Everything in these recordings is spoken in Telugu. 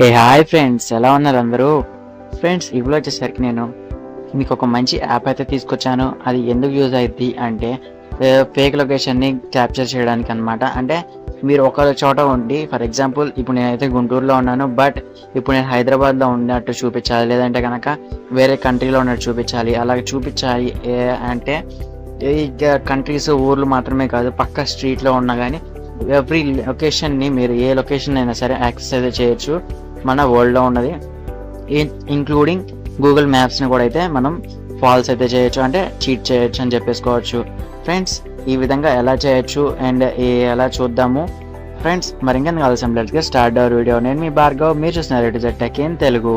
హాయ్ ఫ్రెండ్స్, ఎలా ఉన్నారు అందరూ? ఫ్రెండ్స్, ఇప్పుడు వచ్చేసరికి నేను మీకు ఒక మంచి యాప్ అయితే తీసుకొచ్చాను. అది ఎందుకు యూజ్ అవుద్ది అంటే ఫేక్ లొకేషన్ని క్యాప్చర్ చేయడానికి అనమాట. అంటే మీరు ఒక చోట ఉండి, ఫర్ ఎగ్జాంపుల్ ఇప్పుడు నేనైతే గుంటూరులో ఉన్నాను, బట్ ఇప్పుడు నేను హైదరాబాద్లో ఉన్నట్టు చూపించాలి, లేదంటే కనుక వేరే కంట్రీలో ఉన్నట్టు చూపించాలి. అలాగే చూపించాలి అంటే ఈ కంట్రీస్ ఊర్లు మాత్రమే కాదు, పక్క స్ట్రీట్లో ఉన్నా కానీ ఎవ్రీ లొకేషన్ని మీరు ఏ లొకేషన్ అయినా సరే యాక్సెస్ అయితే చేయొచ్చు మన వరల్డ్లో ఉన్నది, ఇంక్లూడింగ్ గూగుల్ మ్యాప్స్ని కూడా అయితే మనం ఫాల్స్ అయితే చేయొచ్చు, అంటే చీట్ చేయొచ్చు అని చెప్పేసుకోవచ్చు. ఫ్రెండ్స్, ఈ విధంగా ఎలా చేయొచ్చు అండ్ ఎలా చూద్దాము ఫ్రెండ్స్. మరి ఇంకా ఆలస్యం లేదు, స్టార్ట్ అవర్ వీడియో. నేను మీ భార్గవ్, మీరు చూస్తున్నారు ఇటు Z tech in Telugu.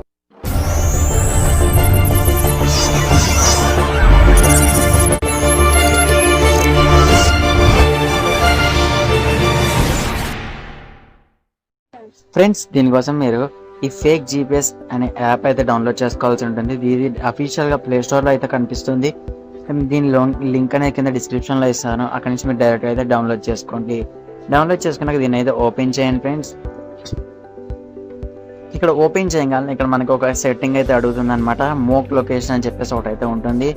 Friends, దీనికోసం మీరు ఈ ఫేక్ జీపీఎస్ అనే యాప్ అయితే డౌన్లోడ్ చేసుకోవాల్సి ఉంటుంది. ఇది అఫీషియల్గా ప్లే స్టోర్లో అయితే కనిపిస్తుంది. దీని లింక్ అనేది కింద డిస్క్రిప్షన్లో ఇస్తాను, అక్కడి నుంచి మీరు డైరెక్ట్గా అయితే డౌన్లోడ్ చేసుకోండి. డౌన్లోడ్ చేసుకున్నాక దీన్ని అయితే ఓపెన్ చేయండి ఫ్రెండ్స్. ఇక్కడ ఓపెన్ చేయగానే ఇక్కడ మనకు ఒక సెట్టింగ్ అయితే అడుగుతుంది అనమాట. మోక్ లొకేషన్ అని చెప్పేసి ఒకటి అయితే ఉంటుంది.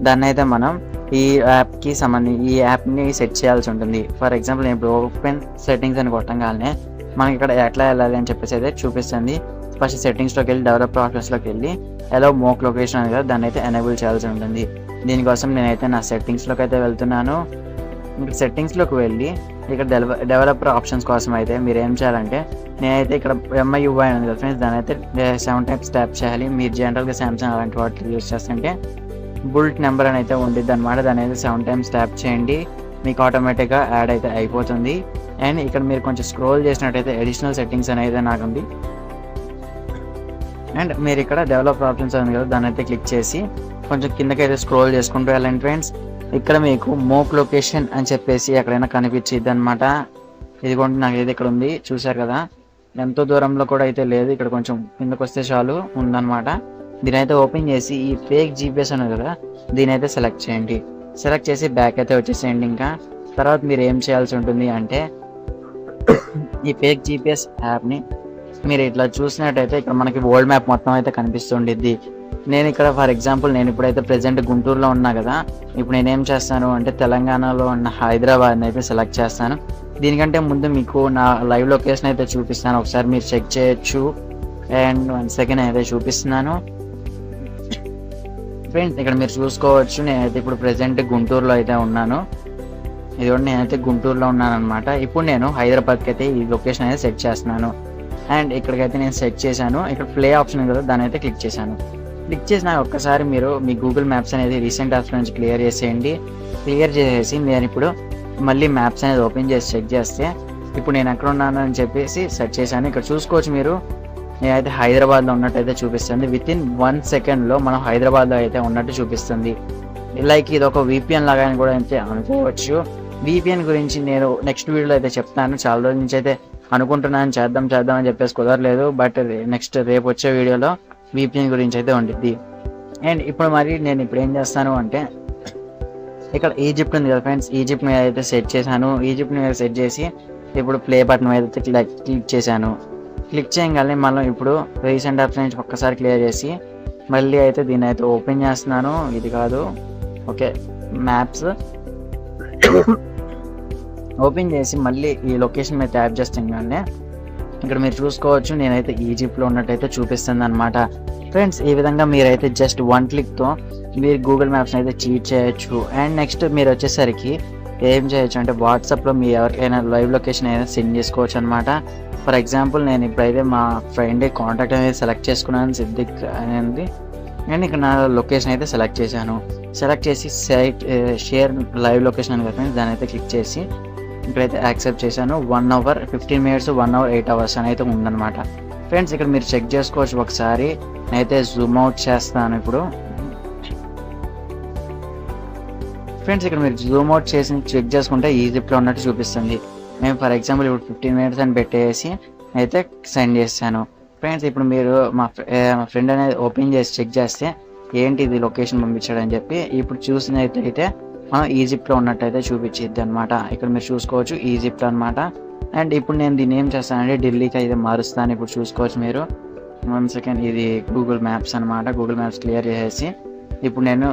దాన్ని అయితే మనం ఈ యాప్కి సంబంధించి ఈ యాప్ని సెట్ చేయాల్సి ఉంటుంది. ఫర్ ఎగ్జాంపుల్ నేను ఇప్పుడు ఓపెన్ సెట్టింగ్స్ అని కొట్టగానే మనకి ఇక్కడ ఎట్లా వెళ్ళాలి అని చెప్పేసి అయితే చూపిస్తుంది. ఫస్ట్ సెట్టింగ్స్లోకి వెళ్ళి డెవలపర్ ఆప్షన్స్లోకి వెళ్ళి ఎలా మోక్ లొకేషన్ అని కదా దాన్ని అయితే ఎనేబుల్ చేయాల్సి ఉంటుంది. దీనికోసం నేనైతే నా సెట్టింగ్స్లోకి అయితే వెళ్తున్నాను. ఇక్కడ సెట్టింగ్స్లోకి వెళ్ళి ఇక్కడ డెవలపర్ ఆప్షన్స్ కోసం అయితే మీరు ఏం చేయాలంటే, నేనైతే ఇక్కడ MIUI ఉంది కదా ఫ్రెండ్స్, దాని అయితే 7 టైమ్స్ ట్యాప్ చేయాలి. మీరు జనరల్గా సామ్సంగ్ అలాంటి వాటికి యూజ్ చేస్తుంటే బుల్లెట్ నెంబర్ అని అయితే ఉంటుంది అనమాట. దాని అయితే 7 టైమ్స్ ట్యాప్ చేయండి, మీకు ఆటోమేటిక్గా యాడ్ అయితే అయిపోతుంది. అండ్ ఇక్కడ మీరు కొంచెం స్క్రోల్ చేసినట్టయితే అడిషనల్ సెట్టింగ్స్ అనేది నాకు ఉంది. అండ్ మీరు ఇక్కడ డెవలప్ ఆప్షన్స్ ఉంది కదా దాన్ని అయితే క్లిక్ చేసి కొంచెం కిందకైతే స్క్రోల్ చేసుకుంటూ వెళ్ళండి ఫ్రెండ్స్. ఇక్కడ మీకు మోక్ లొకేషన్ అని చెప్పేసి ఎక్కడైనా కనిపించిద్ది అనమాట. ఇదిగోండి, నాకు ఏది ఇక్కడ ఉంది చూసారు కదా, ఎంతో దూరంలో కూడా అయితే లేదు, ఇక్కడ కొంచెం కిందకు వస్తే చాలు ఉందన్నమాట. దీని అయితే ఓపెన్ చేసి ఈ ఫేక్ జీపీఎస్ అనేది కదా దీని అయితే సెలెక్ట్ చేయండి. సెలెక్ట్ చేసి బ్యాక్ అయితే వచ్చేసేయండి. ఇంకా తర్వాత మీరు ఏం చేయాల్సి ఉంటుంది అంటే, ఈ ఫేక్ జీపీఎస్ యాప్ని మీరు ఇట్లా చూసినట్టయితే ఇక్కడ మనకి వరల్డ్ మ్యాప్ మొత్తం అయితే కనిపిస్తుండిద్ది. నేను ఇక్కడ ఫర్ ఎగ్జాంపుల్ నేను ఇప్పుడైతే ప్రెజెంట్ గుంటూరులో ఉన్నా కదా, ఇప్పుడు నేనేం చేస్తాను అంటే తెలంగాణలో ఉన్న హైదరాబాద్ని అయితే సెలెక్ట్ చేస్తాను. దీనికంటే ముందు మీకు నా లైవ్ లొకేషన్ అయితే చూపిస్తాను, ఒకసారి మీరు చెక్ చేయొచ్చు. అండ్ 1 సెకండ్ అయితే చూపిస్తున్నాను ఫ్రెండ్స్. ఇక్కడ మీరు చూసుకోవచ్చు, నేనైతే ఇప్పుడు ప్రెజెంట్ గుంటూరులో అయితే ఉన్నాను. ఇదిగోండి, నేనైతే గుంటూరులో ఉన్నాను అనమాట. ఇప్పుడు నేను హైదరాబాద్కి అయితే ఈ లొకేషన్ అయితే సెట్ చేస్తున్నాను. అండ్ ఇక్కడికైతే నేను సెట్ చేశాను. ఇక్కడ ప్లే ఆప్షన్ కదా దాన్ని అయితే క్లిక్ చేశాను. క్లిక్ చేసిన ఒక్కసారి మీరు మీ గూగుల్ మ్యాప్స్ అనేది రీసెంట్ యాప్స్ నుంచి క్లియర్ చేసేయండి. క్లియర్ చేసేసి నేను ఇప్పుడు మళ్ళీ మ్యాప్స్ అనేది ఓపెన్ చేసి చెక్ చేస్తే ఇప్పుడు నేను ఎక్కడ ఉన్నాను అని చెప్పేసి సెట్ చేశాను. ఇక్కడ చూసుకోవచ్చు మీరు, నేనైతే హైదరాబాద్లో ఉన్నట్టయితే చూపిస్తుంది. వితిన్ 1 సెకండ్లో మనం హైదరాబాద్లో అయితే ఉన్నట్టు చూపిస్తుంది. లైక్ ఇది ఒక VPN లాగా అని కూడా అయితే అనుకోవచ్చు. VPN గురించి నేను నెక్స్ట్ వీడియోలో అయితే చెప్తాను. చాలా రోజుల నుంచి అయితే అనుకుంటున్నాను చేద్దాం అని చెప్పేసి కుదరలేదు, బట్ నెక్స్ట్ రేపు వచ్చే వీడియోలో VPN గురించి అయితే ఉంటుంది. అండ్ ఇప్పుడు మరి నేను ఇప్పుడు ఏం చేస్తాను అంటే, ఇక్కడ ఈజిప్ట్ ఉంది కదా ఫ్రెండ్స్, ఈజిప్ట్ మీద అయితే సెట్ చేశాను. ఈజిప్ట్ మీద సెట్ చేసి ఇప్పుడు ప్లే బటన్ మీద అయితే క్లిక్ చేశాను. క్లిక్ చేయగానే మనం ఇప్పుడు రీసెంట్ యాప్స్ నుంచి ఒక్కసారి క్లియర్ చేసి మళ్ళీ అయితే దీన్ని అయితే ఓపెన్ చేస్తున్నాను. ఇది కాదు, ఓకే, మ్యాప్స్ ఓపెన్ చేసి మళ్ళీ ఈ లొకేషన్ మీద ట్యాప్ చేస్తాను. ఇక్కడ మీరు చూసుకోవచ్చు, నేనైతే ఈజిప్ట్లో ఉన్నట్టయితే చూపిస్తుంది అనమాట. ఫ్రెండ్స్, ఈ విధంగా మీరైతే జస్ట్ 1 క్లిక్తో మీరు గూగుల్ మ్యాప్స్ని అయితే చీట్ చేయొచ్చు. అండ్ నెక్స్ట్ మీరు వచ్చేసరికి ఏం చేయొచ్చు అంటే, వాట్సాప్లో మీ ఎవరికైనా లైవ్ లొకేషన్ అయితే సెండ్ చేసుకోవచ్చు అనమాట. ఫర్ ఎగ్జాంపుల్ నేను ఇప్పుడైతే మా ఫ్రెండ్ కాంటాక్ట్ అనేది సెలెక్ట్ చేసుకున్నాను, సిద్దిక్ అనేది. నేను ఇక్కడ నా లొకేషన్ అయితే సెలెక్ట్ చేశాను. సెలెక్ట్ చేసి షేర్ లైవ్ లొకేషన్ అని కదా దాని అయితే క్లిక్ చేసి ఇక్కడైతే యాక్సెప్ట్ చేశాను. 1 hour 15 minutes 1 hour 8 hours అని అయితే ఉందన్నమాట. ఫ్రెండ్స్, ఇక్కడ మీరు చెక్ చేసుకోవచ్చు ఒకసారి. నేనైతే జూమ్ అవుట్ చేస్తాను ఇప్పుడు. ఫ్రెండ్స్, ఇక్కడ మీరు జూమ్ అవుట్ చేసి చెక్ చేసుకుంటే ఈజిప్ట్లో ఉన్నట్టు చూపిస్తుంది. మేము ఫర్ ఎగ్జాంపుల్ ఇప్పుడు 15 minutes అని పెట్టేసి అయితే సెండ్ చేశాను. ఫ్రెండ్స్, ఇప్పుడు మీరు మా ఫ్రెండ్ అనేది ఓపెన్ చేసి చెక్ చేస్తే ఏంటి ఇది లొకేషన్ పంపించాడని చెప్పి ఇప్పుడు చూసినట్టయితే మనం ఈజిప్ట్లో ఉన్నట్టయితే చూపించిద్ది అనమాట. ఇక్కడ మీరు చూసుకోవచ్చు ఈజిప్ట్ అనమాట. అండ్ ఇప్పుడు నేను దీన్ని ఏం చేస్తానంటే ఢిల్లీకి అయితే మారుస్తాను. ఇప్పుడు చూసుకోవచ్చు మీరు 1 సెకండ్, ఇది గూగుల్ మ్యాప్స్ అనమాట. గూగుల్ మ్యాప్స్ క్లియర్ చేసేసి ఇప్పుడు నేను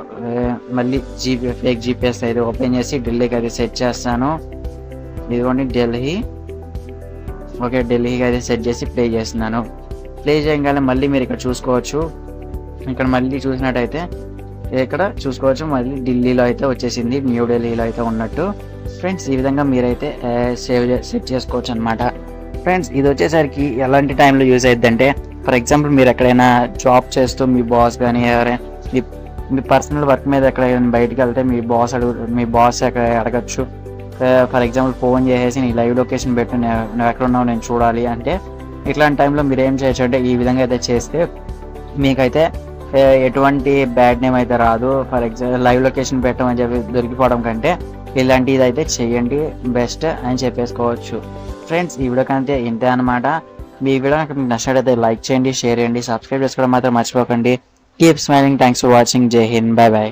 మళ్ళీ ఫేక్ జీపీఎస్ అయితే ఓపెన్ చేసి ఢిల్లీకి అయితే సెట్ చేస్తాను. ఇదిగోండి ఢిల్లీ. ఓకే, ఢిల్లీకి అయితే సెట్ చేసి ప్లే చేస్తున్నాను. ప్లే చేయగానే మళ్ళీ మీరు ఇక్కడ చూసుకోవచ్చు. ఇక్కడ మళ్ళీ చూసినట్టయితే ఇక్కడ చూసుకోవచ్చు మళ్ళీ ఢిల్లీలో అయితే వచ్చేసింది, న్యూఢిల్లీలో అయితే ఉన్నట్టు. ఫ్రెండ్స్ ఈ విధంగా మీరైతే సెట్ చేసుకోవచ్చు అనమాట. ఫ్రెండ్స్ ఇది వచ్చేసరికి ఎలాంటి టైంలో యూజ్ అవుతుందంటే, ఫర్ ఎగ్జాంపుల్ మీరు ఎక్కడైనా జాబ్ చేస్తూ మీ బాస్ కానీ ఎవరైనా మీ పర్సనల్ వర్క్ మీద ఎక్కడైనా బయటకు వెళ్తే మీ బాస్ ఎక్కడ అడగచ్చు. ఫర్ ఎగ్జాంపుల్ ఫోన్ చేసేసి నీ లైవ్ లొకేషన్ పెట్టు, నువ్వు ఎక్కడ ఉన్నావు నేను చూడాలి అంటే, ఇట్లాంటి టైంలో మీరు ఏం చేయొచ్చు అంటే ఈ విధంగా అయితే చేస్తే మీకైతే ఎటువంటి బ్యాడ్ నేమ్ అయితే రాదు. ఫర్ ఎగ్జాంపుల్ లైవ్ లొకేషన్ పెట్టమని చెప్పి దొరికిపోవడం కంటే ఇలాంటిది అయితే చెయ్యండి బెస్ట్ అని చెప్పేసుకోవచ్చు. ఫ్రెండ్స్ ఈ వీడియో కంటే ఇంతే అనమాట. మీ వీడియో మీకు నచ్చినట్లయితే లైక్ చేయండి, షేర్ చేయండి, సబ్స్క్రైబ్ చేసుకోవడం మాత్రం మర్చిపోకండి. Keep smiling. Thanks for watching. జై హింద్. By by.